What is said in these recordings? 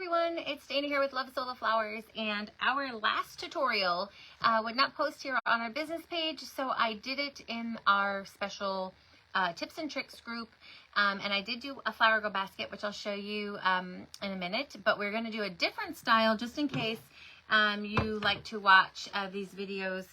everyone, it's Dana here with Love Sola Flowers, and our last tutorial would not post here on our business page, so I did it in our special tips and tricks group, and I did do a flower girl basket, which I'll show you in a minute, but we're going to do a different style just in case you like to watch these videos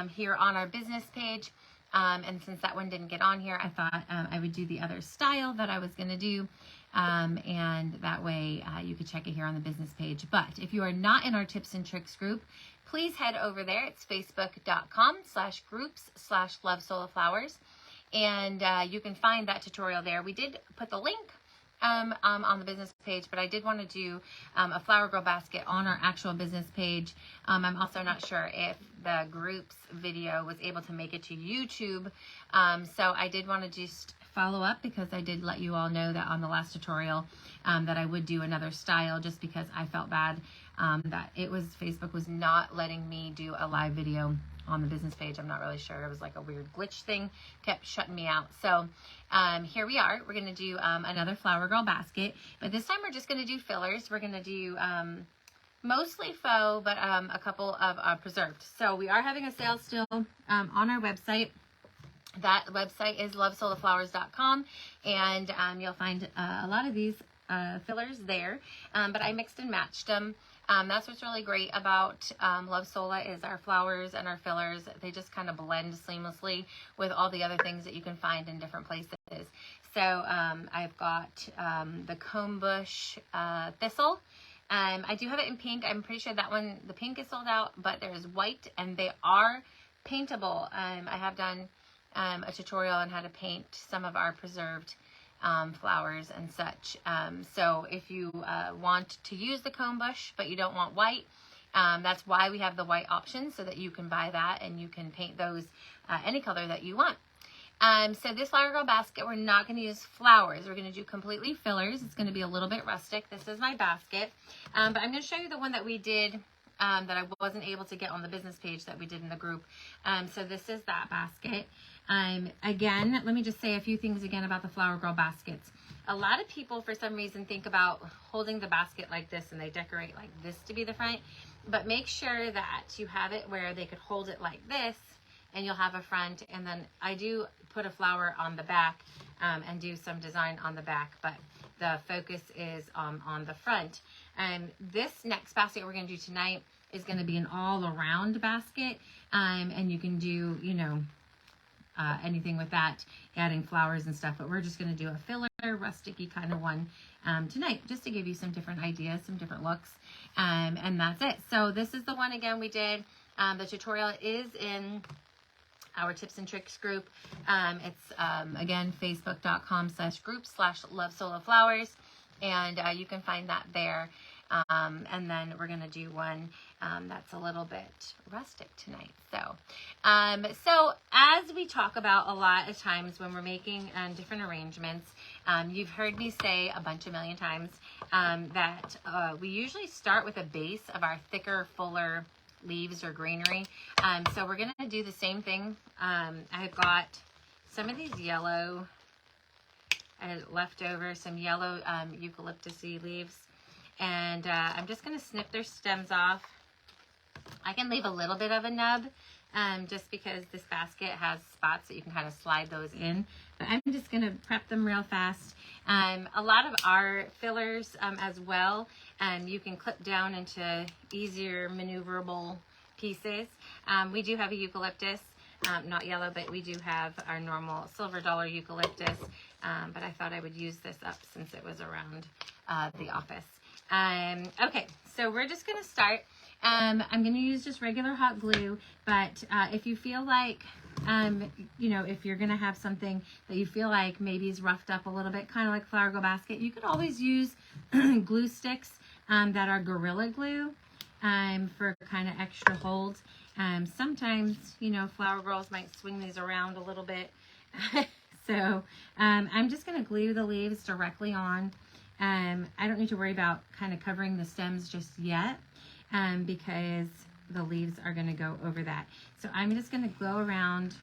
here on our business page. And since that one didn't get on here, I thought I would do the other style that I was going to do. And that way you could check it here on the business page. But if you are not in our tips and tricks group, please head over there. It's facebook.com/groups/lovesolaflowers. And you can find that tutorial there. We did put the link on the business page, but I did want to do a flower girl basket on our actual business page. I'm also not sure if the groups video was able to make it to YouTube, so I did want to just follow up because I did let you all know that on the last tutorial that I would do another style, just because I felt bad that Facebook was not letting me do a live video on the business page. I'm not really sure. It was like a weird glitch thing, kept shutting me out. So here we are. We're going to do another flower girl basket, but this time we're just going to do fillers. We're going to do mostly faux, but a couple of preserved. So we are having a sale still on our website. That website is lovesolaflowers.com, and you'll find a lot of these fillers there, but I mixed and matched them. That's what's really great about Love Sola is our flowers and our fillers. They just kind of blend seamlessly with all the other things that you can find in different places. So I've got the comb bush thistle. I do have it in pink. I'm pretty sure that one, the pink is sold out, but there's white, and they are paintable. I have done a tutorial on how to paint some of our preserved flowers and such. So if you want to use the comb bush, but you don't want white, that's why we have the white option, so that you can buy that and you can paint those any color that you want. So this flower girl basket, we're not going to use flowers. We're going to do completely fillers. It's going to be a little bit rustic. This is my basket. But I'm going to show you the one that we did that I wasn't able to get on the business page that we did in the group. So this is that basket. Again, let me just say a few things again about the flower girl baskets. A lot of people, for some reason, think about holding the basket like this, and they decorate like this to be the front. But make sure that you have it where they could hold it like this, and you'll have a front. And then I do put a flower on the back and do some design on the back, but the focus is on the front. This next basket we're going to do tonight is going to be an all-around basket, and you can do, you know, anything with that, adding flowers and stuff, but we're just going to do a filler, rustic-y kind of one tonight, just to give you some different ideas, some different looks, and that's it. So this is the one, again, we did. The tutorial is in our tips and tricks group. It's, again, facebook.com/group/lovesolaflowers, and you can find that there. And then we're going to do one that's a little bit rustic tonight. So as we talk about a lot of times when we're making different arrangements, you've heard me say a million times that we usually start with a base of our thicker, fuller leaves or greenery. So we're going to do the same thing. I've got some of these yellow left over, some yellow eucalyptus-y leaves. And I'm just going to snip their stems off. I can leave a little bit of a nub just because this basket has spots that you can kind of slide those in. But I'm just going to prep them real fast. A lot of our fillers as well, you can clip down into easier maneuverable pieces. We do have a eucalyptus. Not yellow, but we do have our normal silver dollar eucalyptus. But I thought I would use this up since it was around the office. Okay, so we're just going to start. I'm going to use just regular hot glue, but if you feel like, you know, if you're going to have something that you feel like maybe is roughed up a little bit, kind of like flower girl basket, you could always use glue sticks that are Gorilla Glue for kind of extra hold. Sometimes, you know, flower girls might swing these around a little bit. So I'm just going to glue the leaves directly on. I don't need to worry about kind of covering the stems just yet because the leaves are going to go over that. So I'm just going to go around.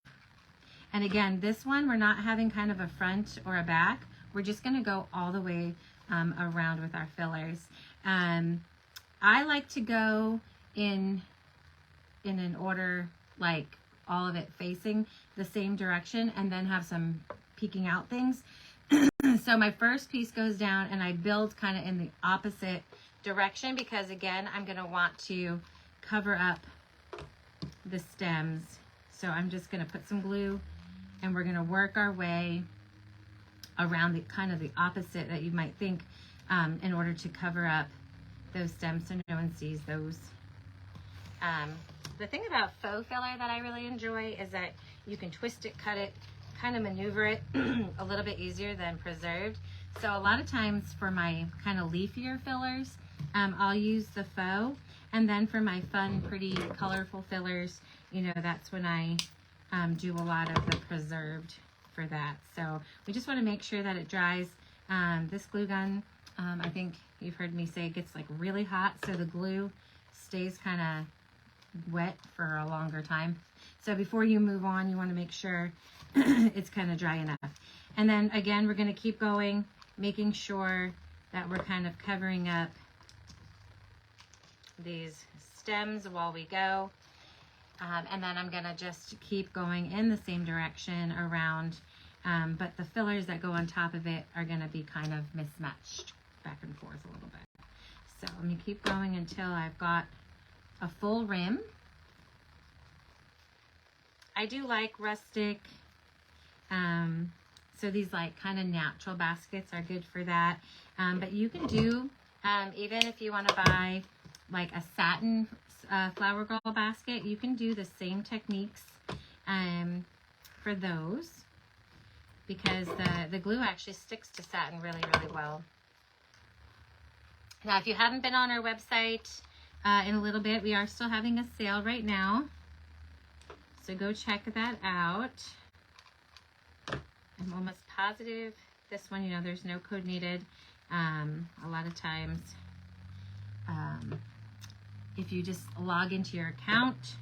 And again, this one, we're not having kind of a front or a back. We're just going to go all the way around with our fillers. I like to go in an order, like all of it facing the same direction, and then have some peeking out things. So my first piece goes down and I build kind of in the opposite direction, because again, I'm going to want to cover up the stems. So I'm just going to put some glue and we're going to work our way around the kind of the opposite that you might think, in order to cover up those stems so no one sees those. The thing about faux filler that I really enjoy is that you can twist it, cut it, kind of maneuver it a little bit easier than preserved. So a lot of times for my kind of leafier fillers, I'll use the faux, and then for my fun, pretty, colorful fillers, you know, that's when I do a lot of the preserved for that. So we just want to make sure that it dries. This glue gun, I think you've heard me say, it gets like really hot, so the glue stays kind of wet for a longer time. So before you move on, you want to make sure it's kind of dry enough. And then again, we're going to keep going, making sure that we're kind of covering up these stems while we go. And then I'm going to just keep going in the same direction around, but the fillers that go on top of it are going to be kind of mismatched back and forth a little bit. So let me keep going until I've got a full rim. I do like Rustic, so these like kind of natural baskets are good for that. But you can do, even if you want to buy like a satin flower girl basket, you can do the same techniques for those, because the glue actually sticks to satin really, really well. Now, if you haven't been on our website in a little bit, we are still having a sale right now. So go check that out. I'm almost positive this one, you know, there's no code needed. A lot of times, if you just log into your account,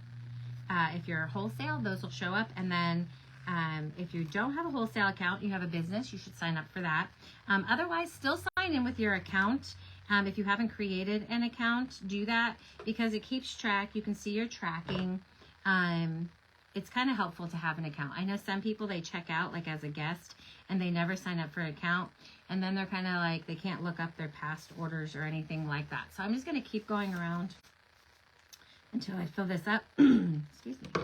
if you're a wholesale, those will show up. And then if you don't have a wholesale account, you have a business, you should sign up for that. Otherwise, still sign in with your account. If you haven't created an account, do that, because it keeps track. You can see your tracking. It's kind of helpful to have an account. I know some people, they check out like as a guest and they never sign up for an account. And then they're kind of like, they can't look up their past orders or anything like that. So I'm just going to keep going around until I fill this up. Excuse me.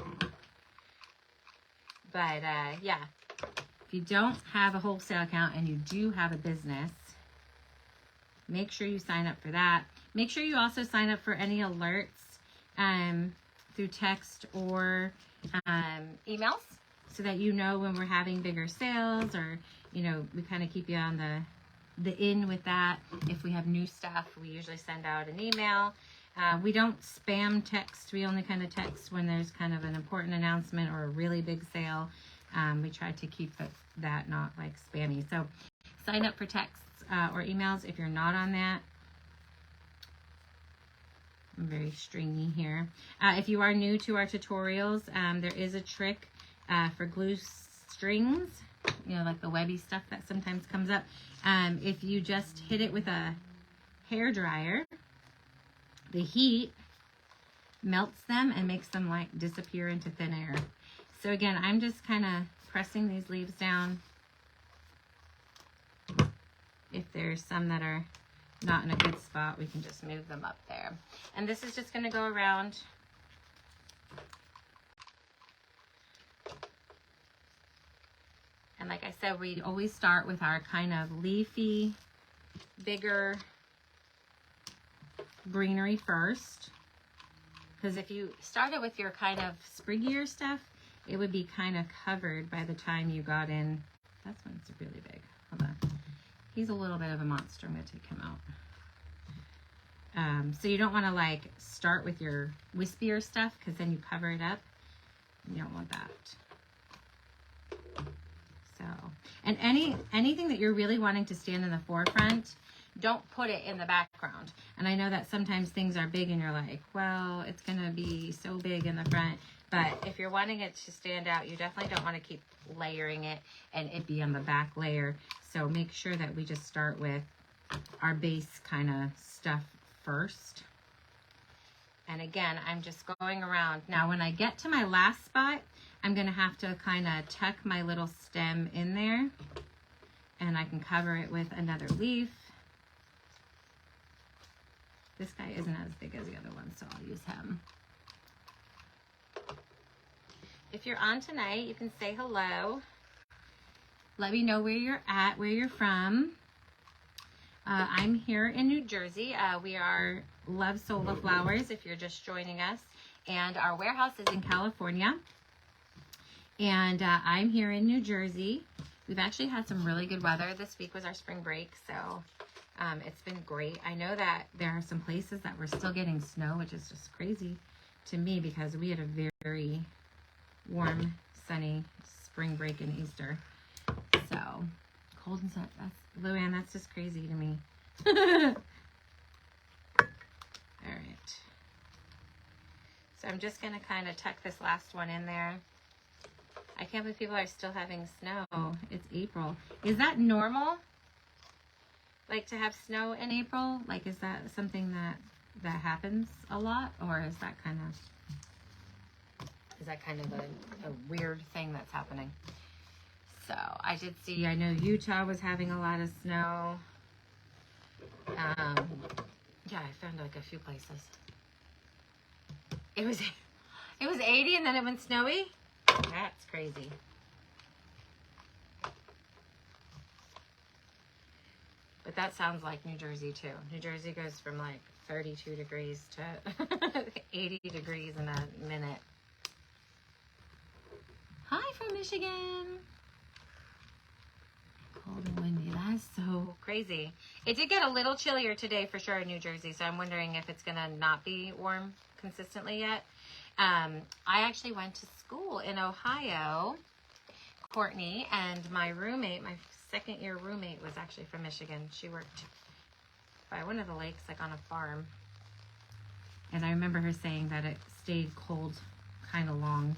But yeah, if you don't have a wholesale account and you do have a business, make sure you sign up for that. Make sure you also sign up for any alerts through text or emails, so that you know when we're having bigger sales, or, you know, we kind of keep you on the in with that. If we have new stuff, we usually send out an email. We don't spam text. We only kind of text when there's kind of an important announcement or a really big sale. We try to keep that not like spammy. So sign up for texts or emails if you're not on that. I'm very stringy here. If you are new to our tutorials, there is a trick for glue strings, you know, like the webby stuff that sometimes comes up. If you just hit it with a hair dryer, the heat melts them and makes them like disappear into thin air. So again, I'm just kind of pressing these leaves down. If there's some that are not in a good spot, we can just move them up there. And this is just going to go around. And like I said, we always start with our kind of leafy, bigger greenery first. Because if you started with your kind of spriggier stuff, it would be kind of covered by the time you got in. That's when it's really big. Hold on. He's a little bit of a monster. I'm going to take him out. So you don't want to like start with your wispier stuff, because then you cover it up. You don't want that. So, and anything that you're really wanting to stand in the forefront, don't put it in the background. And I know that sometimes things are big and you're like, well, it's going to be so big in the front. But if you're wanting it to stand out, you definitely don't want to keep layering it and it be on the back layer. So make sure that we just start with our base kind of stuff first. And again, I'm just going around. Now, when I get to my last spot, I'm going to have to kind of tuck my little stem in there. And I can cover it with another leaf. This guy isn't as big as the other one, so I'll use him. If you're on tonight, you can say hello. Let me know where you're at, where you're from. I'm here in New Jersey. We are Love Sola Flowers if you're just joining us. And our warehouse is in California. And I'm here in New Jersey. We've actually had some really good weather. This week was our spring break, so it's been great. I know that there are some places that we're still getting snow, which is just crazy to me because we had a very warm, sunny spring break and Easter. So, cold and sunny. Luann, that's just crazy to me. All right. So I'm just going to kind of tuck this last one in there. I can't believe people are still having snow. It's April. Is that normal? Like to have snow in April? Like, is that something that happens a lot? Or is that kind of a weird thing that's happening? So I did see, I know Utah was having a lot of snow. Yeah, I found like a few places. It was 80 and then it went snowy. That's crazy. But that sounds like New Jersey too. New Jersey goes from like 32 degrees to 80 degrees in a minute. Hi from Michigan. Cold and windy. That is so crazy. It did get a little chillier today for sure in New Jersey, so I'm wondering if it's gonna not be warm consistently yet. I actually went to school in Ohio, Courtney, and my roommate, my second-year roommate, was actually from Michigan. She worked by one of the lakes, like on a farm. And I remember her saying that it stayed cold kind of long.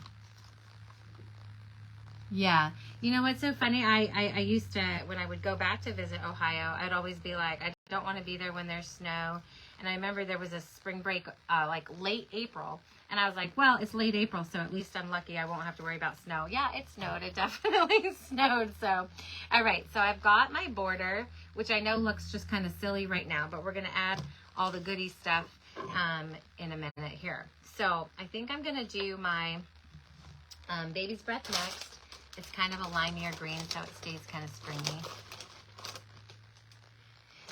Yeah. You know what's so funny? I used to, when I would go back to visit Ohio, I'd always be like, I don't want to be there when there's snow. And I remember there was a spring break, like late April. And I was like, well, it's late April, so at least I'm lucky I won't have to worry about snow. Yeah, it snowed. It definitely snowed. So, all right. So I've got my border, which I know looks just kind of silly right now, but we're going to add all the goodie stuff in a minute here. So I think I'm going to do my Baby's Breath next. It's kind of a limier green, so it stays kind of springy.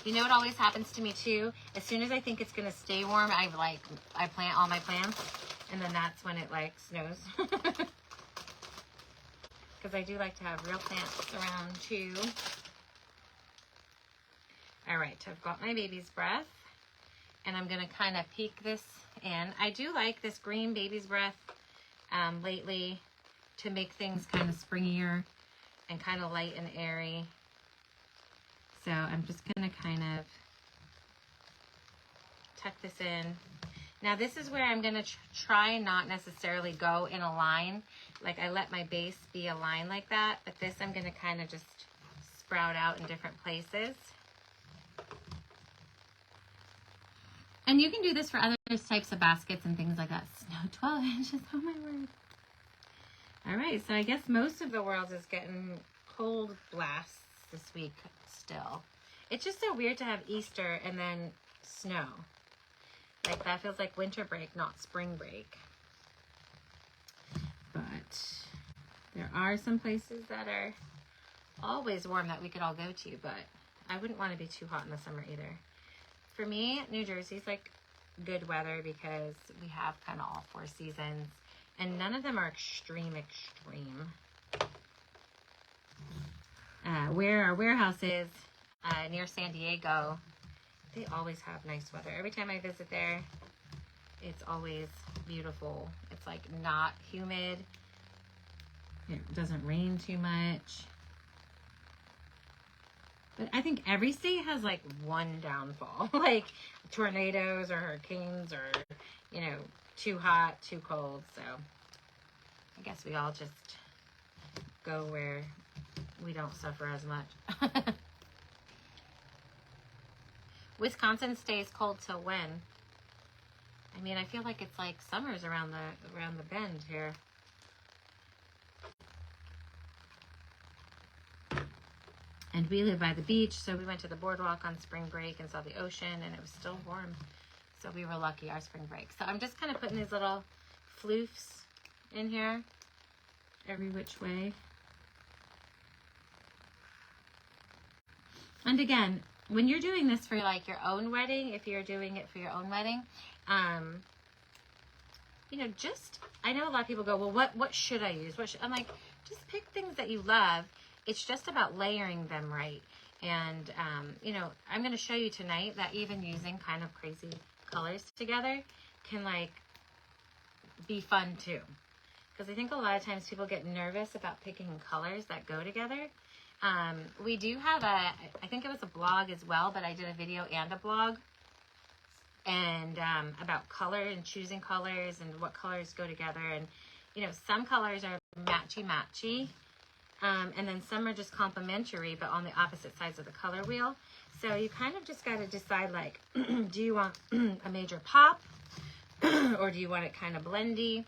You know what always happens to me too? As soon as I think it's gonna stay warm, I plant all my plants, and then that's when it like snows. Because I do like to have real plants around too. All right, I've got my Baby's Breath, and I'm gonna kind of peek this in. I do like this green Baby's Breath lately to make things kind of springier and kind of light and airy. So I'm just going to kind of tuck this in. Now this is where I'm going to try not necessarily go in a line. Like I let my base be a line like that, but this I'm going to kind of just sprout out in different places. And you can do this for other types of baskets and things like that. Snow 12 inches, oh my word. All right, so I guess most of the world is getting cold blasts this week still. It's just so weird to have Easter and then snow. Like that feels like winter break, not spring break. But there are some places that are always warm that we could all go to, but I wouldn't want to be too hot in the summer either. For me, New Jersey's like good weather because we have kind of all 4 seasons. And none of them are extreme. Where our warehouse is, near San Diego, they always have nice weather. Every time I visit there, it's always beautiful. It's like not humid. It doesn't rain too much. But I think every state has like one downfall, like tornadoes or hurricanes or, you know, too hot, too cold. So I guess we all just go where we don't suffer as much. Wisconsin stays cold till when? I mean, I feel like it's like summer's around the bend here. And we live by the beach, so we went to the boardwalk on spring break and saw the ocean, and it was still warm. So we were lucky, our spring break. So I'm just kind of putting these little floofs in here every which way. And again, when you're doing this for like your own wedding, if you're doing it for your own wedding, you know, just, I know a lot of people go, well, what should I use? I'm like, just pick things that you love. It's just about layering them right. And, you know, I'm going to show you tonight that even using kind of crazy colors together can like be fun too. Because I think a lot of times people get nervous about picking colors that go together. We do have I think it was a blog as well, but I did a video and a blog. And about color and choosing colors and what colors go together. And, you know, some colors are matchy-matchy. And then some are just complementary, but on the opposite sides of the color wheel. So you kind of just got to decide, like, do you want a major pop or do you want it kind of blendy?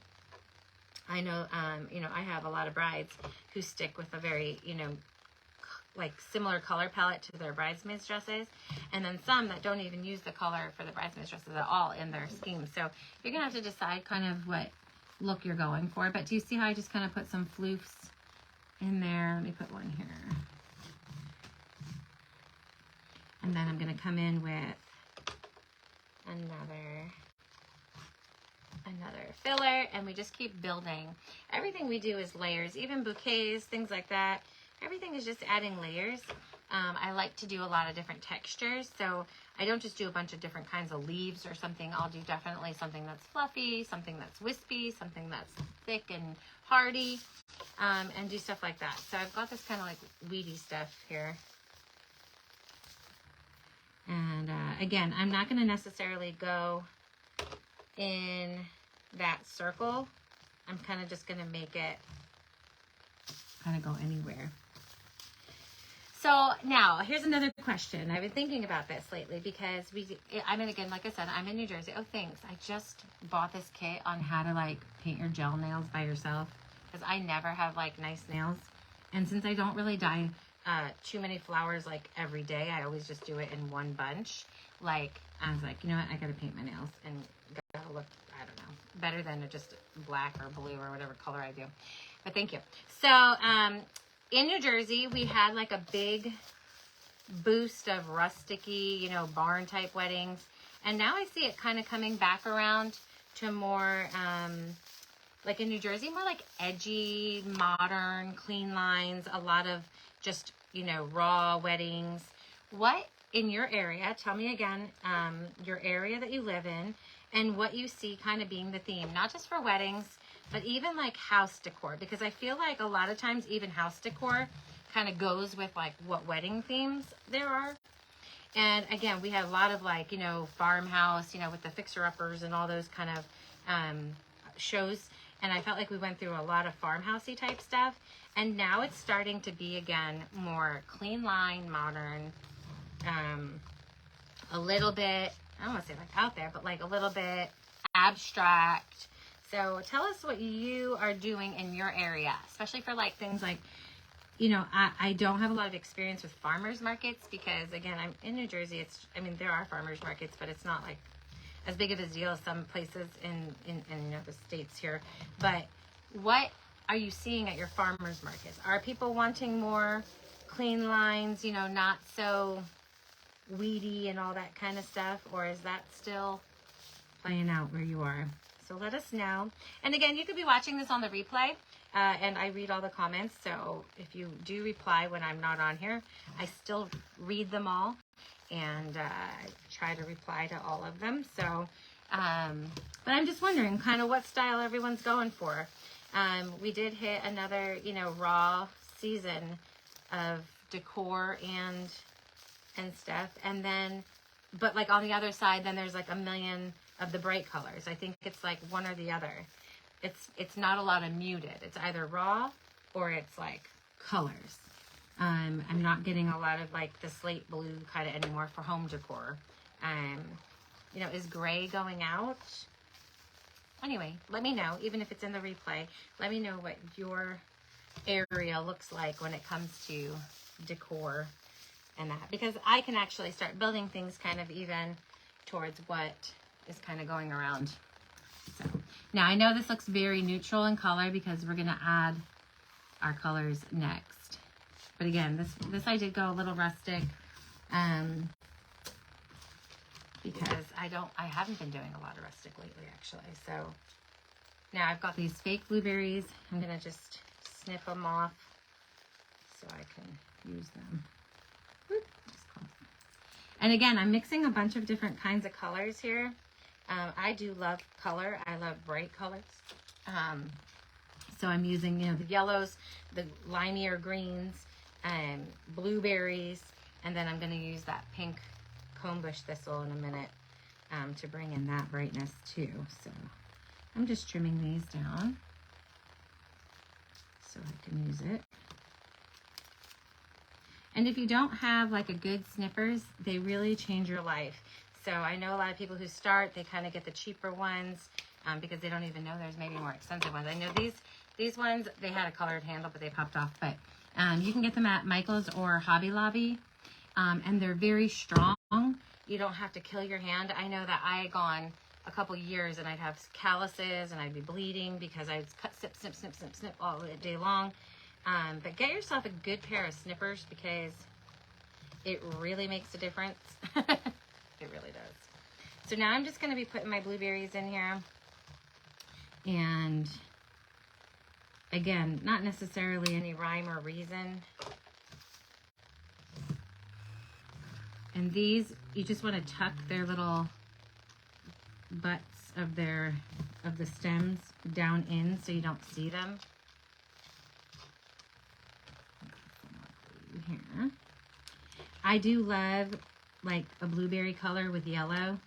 I know, you know, I have a lot of brides who stick with a very, you know, like similar color palette to their bridesmaids dresses, and then some that don't even use the color for the bridesmaids dresses at all in their scheme. So you're gonna have to decide kind of what look you're going for. But do you see how I just kind of put some floofs in there? Let me put one here. And then I'm gonna come in with another filler, and we just keep building. Everything we do is layers, even bouquets, things like that. Everything is just adding layers. I like to do a lot of different textures, so I don't just do a bunch of different kinds of leaves or something. I'll do definitely something that's fluffy, something that's wispy, something that's thick and hardy, and do stuff like that. So I've got this kind of like weedy stuff here. And again, I'm not going to necessarily go in that circle. I'm kind of just going to make it kind of go anywhere. So now, here's another question. I've been thinking about this lately because I mean, again, like I said, I'm in New Jersey. Oh, thanks. I just bought this kit on how to like paint your gel nails by yourself because I never have like nice nails. And since I don't really dye too many flowers like every day, I always just do it in one bunch. Like, I was like, you know what? I got to paint my nails and gotta look, I don't know, better than just black or blue or whatever color I do. But thank you. So, in New Jersey, we had like a big boost of rustic-y, you know, barn type weddings. And now I see it kind of coming back around to more, like in New Jersey, more like edgy, modern, clean lines, a lot of just, you know, raw weddings. What in your area, tell me again, your area that you live in and what you see kind of being the theme, not just for weddings, but even like house decor, because I feel like a lot of times even house decor kind of goes with like what wedding themes there are. And again, we had a lot of like, you know, farmhouse, you know, with the fixer-uppers and all those kind of shows. And I felt like we went through a lot of farmhousey type stuff. And now it's starting to be, again, more clean line, modern, a little bit, I don't want to say like out there, but like a little bit abstract. So tell us what you are doing in your area, especially for like things like, you know, I don't have a lot of experience with farmers markets because, again, I'm in New Jersey. I mean, there are farmers markets, but it's not like as big of a deal as some places in you know, the States here. But what are you seeing at your farmers markets? Are people wanting more clean lines, you know, not so weedy and all that kind of stuff? Or is that still playing out where you are? So let us know. And again, you could be watching this on the replay, and I read all the comments. So if you do reply when I'm not on here, I still read them all and try to reply to all of them. So, but I'm just wondering kind of what style everyone's going for. We did hit another, you know, raw season of decor and stuff. And then, but like on the other side, then there's like a million of the bright colors. I think it's like one or the other. It's not a lot of muted. It's either raw or it's like colors. I'm not getting a lot of like the slate blue kind of anymore for home decor. you know, is gray going out? Anyway, let me know, even if it's in the replay, let me know what your area looks like when it comes to decor and that, because I can actually start building things kind of even towards what is kind of going around. So now I know this looks very neutral in color because we're going to add our colors next. But again, this I did go a little rustic because I haven't been doing a lot of rustic lately actually. So now I've got these fake blueberries. I'm going to just snip them off so I can use them. And again, I'm mixing a bunch of different kinds of colors here. I do love color. I love bright colors. So I'm using, you know, the yellows, the limier greens, blueberries, and then I'm going to use that pink comb bush thistle in a minute to bring in that brightness too. So I'm just trimming these down so I can use it. And if you don't have like a good snippers, they really change your life. So I know a lot of people who start, they kind of get the cheaper ones because they don't even know there's maybe more expensive ones. I know these ones, they had a colored handle, but they popped off. But you can get them at Michael's or Hobby Lobby, and they're very strong. You don't have to kill your hand. I know that I had gone a couple years and I'd have calluses and I'd be bleeding because I'd cut, snip all day long. But get yourself a good pair of snippers because it really makes a difference. It really does. So now I'm just going to be putting my blueberries in here. And again, not necessarily any rhyme or reason. And these, you just want to tuck their little butts of the stems down in so you don't see them. Here. I do love like a blueberry color with yellow.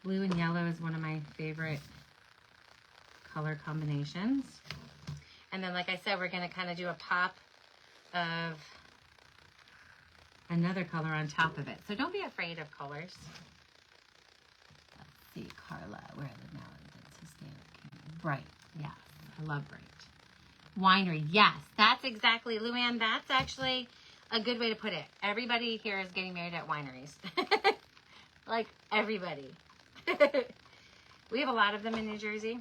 Blue and yellow is one of my favorite color combinations. And then like I said, we're going to kind of do a pop of another color on top of it. So don't be afraid of colors. Let's see, Carla, where are the melons? Bright, yes, I love bright. Winery, yes, that's exactly, Luann, that's actually a good way to put it. Everybody here is getting married at wineries. Like, everybody. We have a lot of them in New Jersey.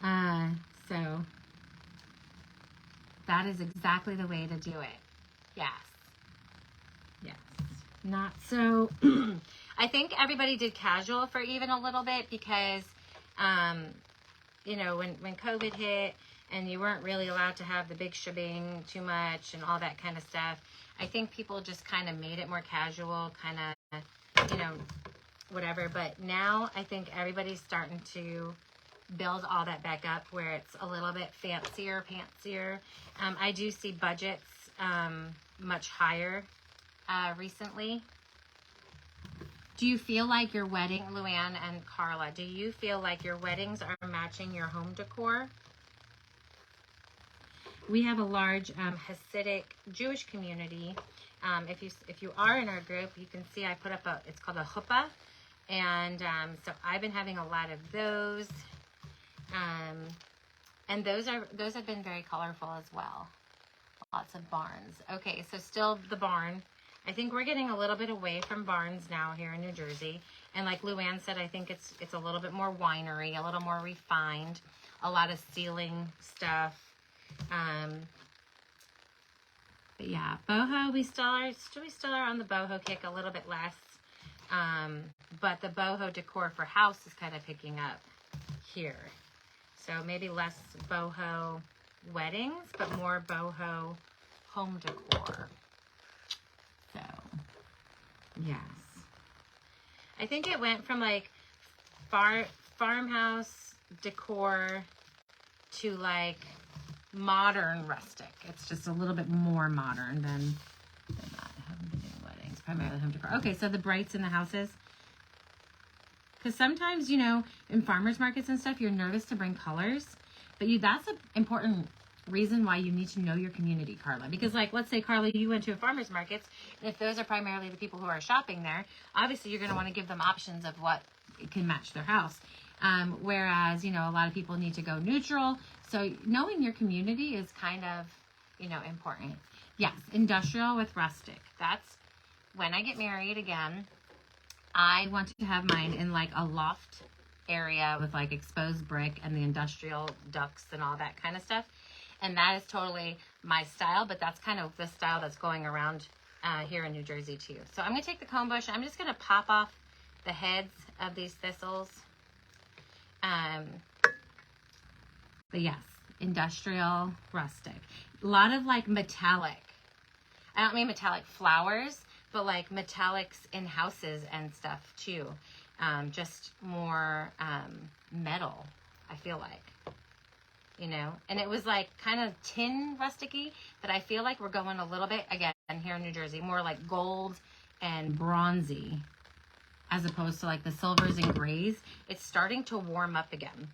So, that is exactly the way to do it. Yes. Yes. Not so, I think everybody did casual for even a little bit because, you know, when COVID hit, and you weren't really allowed to have the big shebang too much and all that kind of stuff. I think people just kind of made it more casual, kind of, you know, whatever. But now I think everybody's starting to build all that back up where it's a little bit fancier. I do see budgets much higher recently. Do you feel like your wedding, Luann and Carla, do you feel like your weddings are matching your home decor? We have a large Hasidic Jewish community. If you are in our group, you can see I put up it's called a chuppah. And so I've been having a lot of those. And those have been very colorful as well. Lots of barns. Okay, so still the barn. I think we're getting a little bit away from barns now here in New Jersey. And like Luann said, I think it's a little bit more winery, a little more refined, a lot of ceiling stuff. But yeah, boho, we still are on the boho kick, a little bit less. But the boho decor for house is kind of picking up here. So maybe less boho weddings, but more boho home decor. So, yes. I think it went from like farmhouse decor to like modern rustic. It's just a little bit more modern than that. I haven't been doing weddings, primarily home decor. Okay, so the brights in the houses. Because sometimes, you know, in farmers markets and stuff, you're nervous to bring colors. But that's an important reason why you need to know your community, Carla. Because like, let's say, Carla, you went to a farmer's market, and if those are primarily the people who are shopping there, obviously you're going to want to give them options of what can match their house. Whereas, you know, a lot of people need to go neutral. So knowing your community is kind of, you know, important. Yes, industrial with rustic. That's when I get married again. I want to have mine in like a loft area with like exposed brick and the industrial ducts and all that kind of stuff. And that is totally my style, but that's kind of the style that's going around here in New Jersey too. So I'm going to take the comb bush. I'm just going to pop off the heads of these thistles. But yes, industrial, rustic. A lot of like metallic. I don't mean metallic flowers, but like metallics in houses and stuff too. Just more metal, I feel like. You know, and it was like kind of tin rusticy, but I feel like we're going a little bit, again, here in New Jersey, more like gold and bronzy, as opposed to like the silvers and grays. It's starting to warm up again,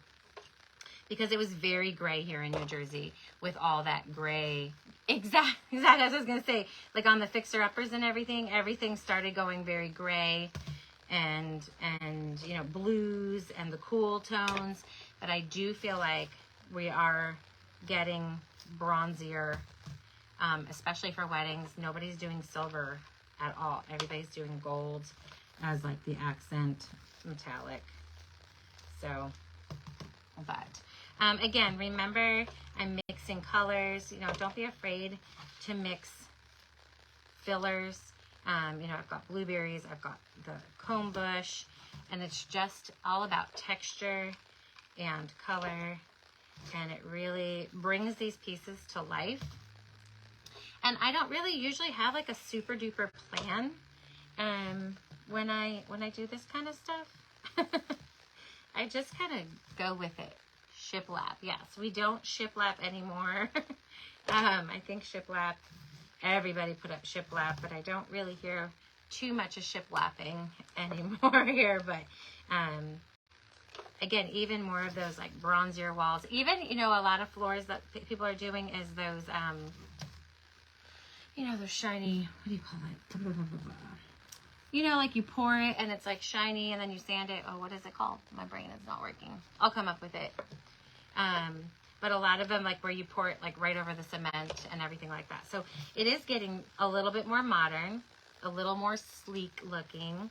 because it was very gray here in New Jersey with all that gray. Exactly, as I was going to say, like on the fixer-uppers and everything started going very gray and, you know, blues and the cool tones. But I do feel like we are getting bronzier, especially for weddings. Nobody's doing silver at all. Everybody's doing gold as like the accent metallic. So, but again, remember, I'm mixing colors. You know, don't be afraid to mix fillers. You know, I've got blueberries, I've got the comb bush, and it's just all about texture and color. And it really brings these pieces to life. And I don't really usually have like a super duper plan when I do this kind of stuff. I just kind of go with it. Shiplap. Yes, we don't shiplap anymore. I think shiplap, everybody put up shiplap, but I don't really hear too much of shiplapping anymore here. But again, even more of those like bronzier walls. Even, you know, a lot of floors that people are doing is those, you know, those shiny, what do you call it? You know, like you pour it and it's like shiny and then you sand it. Oh, what is it called? My brain is not working. I'll come up with it. But a lot of them, like where you pour it like right over the cement and everything like that. So it is getting a little bit more modern, a little more sleek looking.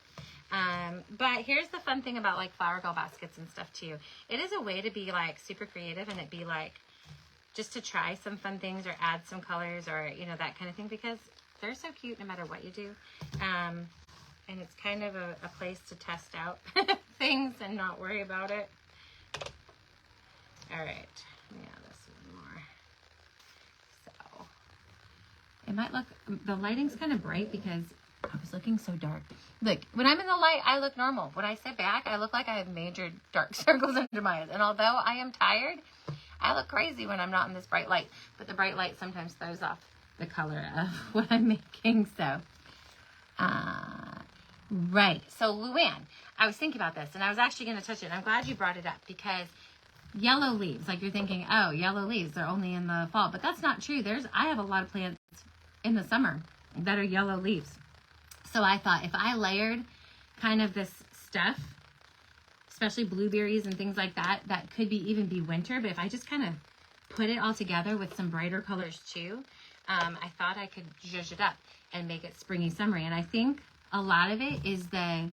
But here's the fun thing about like flower girl baskets and stuff too. It is a way to be like super creative and it be like just to try some fun things or add some colors or, you know, that kind of thing, because they're so cute no matter what you do. And it's kind of a place to test out things and not worry about it. All right. Yeah, this is more. So it might look, the lighting's kind of bright because I was looking so dark. Look, when I'm in the light, I look normal. When I sit back, I look like I have major dark circles under my eyes. And although I am tired, I look crazy when I'm not in this bright light. But the bright light sometimes throws off the color of what I'm making. So, right. So, Luann, I was thinking about this, and I was actually going to touch it. And I'm glad you brought it up, because yellow leaves, like you're thinking, oh, yellow leaves, they're only in the fall. But that's not true. I have a lot of plants in the summer that are yellow leaves. So I thought if I layered kind of this stuff, especially blueberries and things like that, that could even be winter. But if I just kind of put it all together with some brighter colors too, I thought I could zhuzh it up and make it springy, summery. And I think a lot of it is the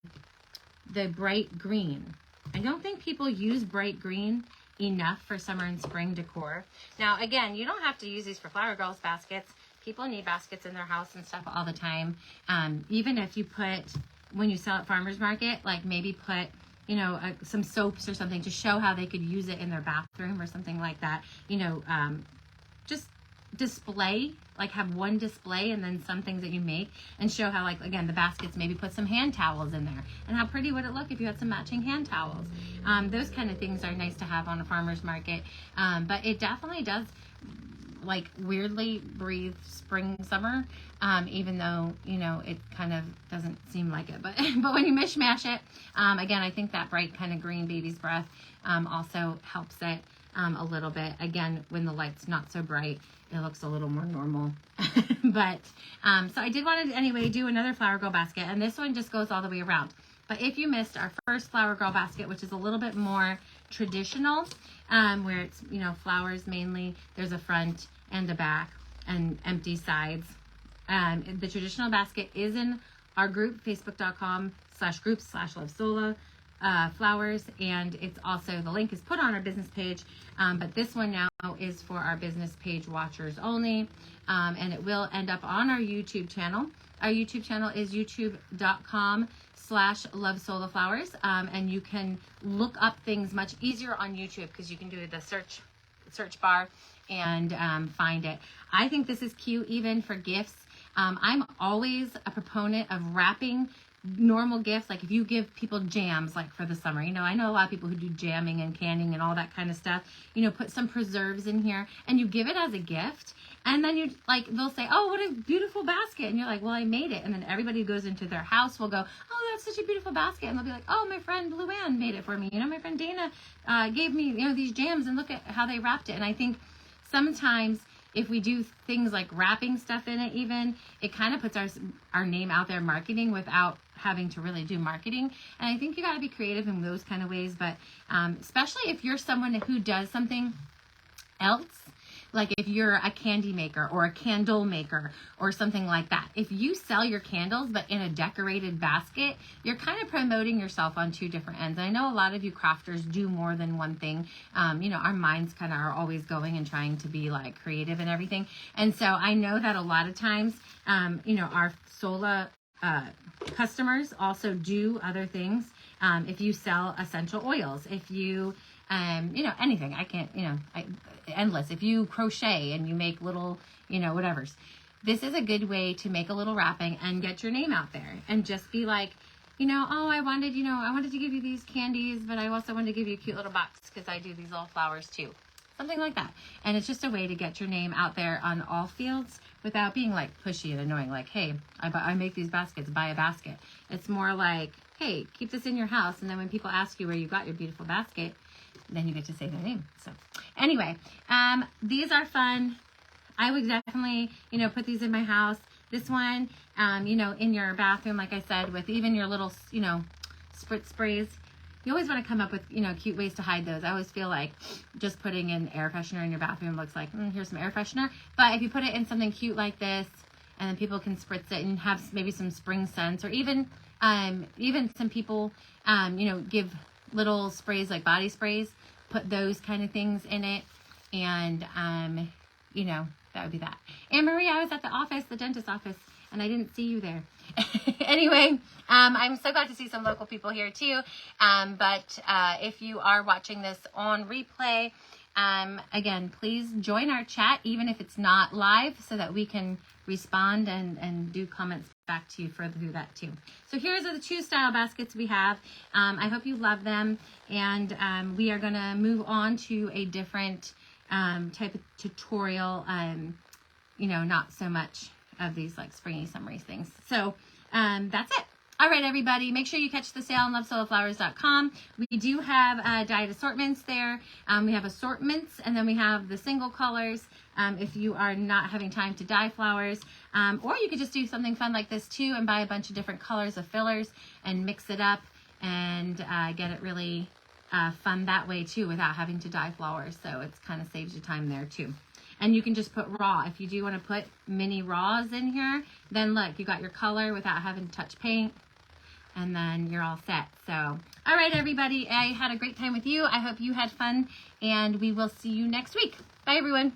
bright green. I don't think people use bright green enough for summer and spring decor. Now, again, you don't have to use these for Flower Girls baskets. People need baskets in their house and stuff all the time. Even if you put, when you sell at farmer's market, like maybe put, you know, some soaps or something to show how they could use it in their bathroom or something like that. You know, just display, like have one display and then some things that you make, and show how, like, again, the baskets, maybe put some hand towels in there. And how pretty would it look if you had some matching hand towels? Those kind of things are nice to have on a farmer's market. But it definitely does, like, weirdly breathe spring, summer, even though, you know, it kind of doesn't seem like it. But when you mishmash it, again, I think that bright kind of green baby's breath also helps it. a little bit. Again, when the light's not so bright, it looks a little more normal. But so I did want to anyway do another Flower Girl basket, and this one just goes all the way around. But if you missed our first Flower Girl basket, which is a little bit more traditional, where it's, you know, flowers mainly, there's a front and a back and empty sides. The traditional basket is in our group, facebook.com/groups/lovesola flowers, and it's also, the link is put on our business page, but this one now is for our business page watchers only, and it will end up on our YouTube channel. Our YouTube channel is youtube.com/lovesolaflowers, and you can look up things much easier on YouTube because you can do the search bar and find it. I think this is cute even for gifts. I'm always a proponent of wrapping normal gifts. Like if you give people jams, like for the summer, you know, I know a lot of people who do jamming and canning and all that kind of stuff, you know, put some preserves in here and you give it as a gift. And then you like, they'll say, oh, what a beautiful basket. And you're like, well, I made it. And then everybody who goes into their house will go, oh, that's such a beautiful basket. And they'll be like, oh, my friend Luann made it for me. You know, my friend Dana gave me, you know, these jams, and look at how they wrapped it. And I think sometimes if we do things like wrapping stuff in it, even, it kind of puts our name out there marketing without having to really do marketing. And I think you got to be creative in those kind of ways. But especially if you're someone who does something else, like if you're a candy maker or a candle maker or something like that, if you sell your candles but in a decorated basket, you're kind of promoting yourself on two different ends. I know a lot of you crafters do more than one thing. You know, our minds kind of are always going and trying to be like creative and everything. And so I know that a lot of times, you know, our Sola customers also do other things. If you sell essential oils, if you, you know, anything, I can't, you know, endless. If you crochet and you make little, you know, whatevers, this is a good way to make a little wrapping and get your name out there and just be like, you know, oh, I wanted to give you these candies, but I also wanted to give you a cute little box because I do these little flowers too. Something like that. And it's just a way to get your name out there on all fields without being like pushy and annoying. Like, hey, I make these baskets, buy a basket. It's more like, hey, keep this in your house. And then when people ask you where you got your beautiful basket, then you get to say their name. So anyway, these are fun. I would definitely, you know, put these in my house. This one, you know, in your bathroom, like I said, with even your little, you know, spritz sprays. You always want to come up with, you know, cute ways to hide those. I always feel like just putting an air freshener in your bathroom looks like, here's some air freshener. But if you put it in something cute like this, and then people can spritz it and have maybe some spring scents, or even some people, you know, give little sprays like body sprays, put those kind of things in it, and you know, that would be that. And Maria, I was at the office, the dentist office, and I didn't see you there. Anyway, I'm so glad to see some local people here too. But if you are watching this on replay, again, please join our chat, even if it's not live, so that we can respond and do comments back to you further through that too. So here's the two style baskets we have. I hope you love them, and we are going to move on to a different type of tutorial, you know, not so much of these like springy, summery things. So that's it. All right, everybody, make sure you catch the sale on lovesolaflowers.com. We do have dyed assortments there. We have assortments, and then we have the single colors if you are not having time to dye flowers. Or you could just do something fun like this too and buy a bunch of different colors of fillers and mix it up and get it really fun that way too without having to dye flowers. So it kind of saves you time there too. And you can just put raw. If you do want to put mini raws in here, then look, you got your color without having to touch paint, and then you're all set. So, all right, everybody, I had a great time with you. I hope you had fun, and we will see you next week. Bye, everyone.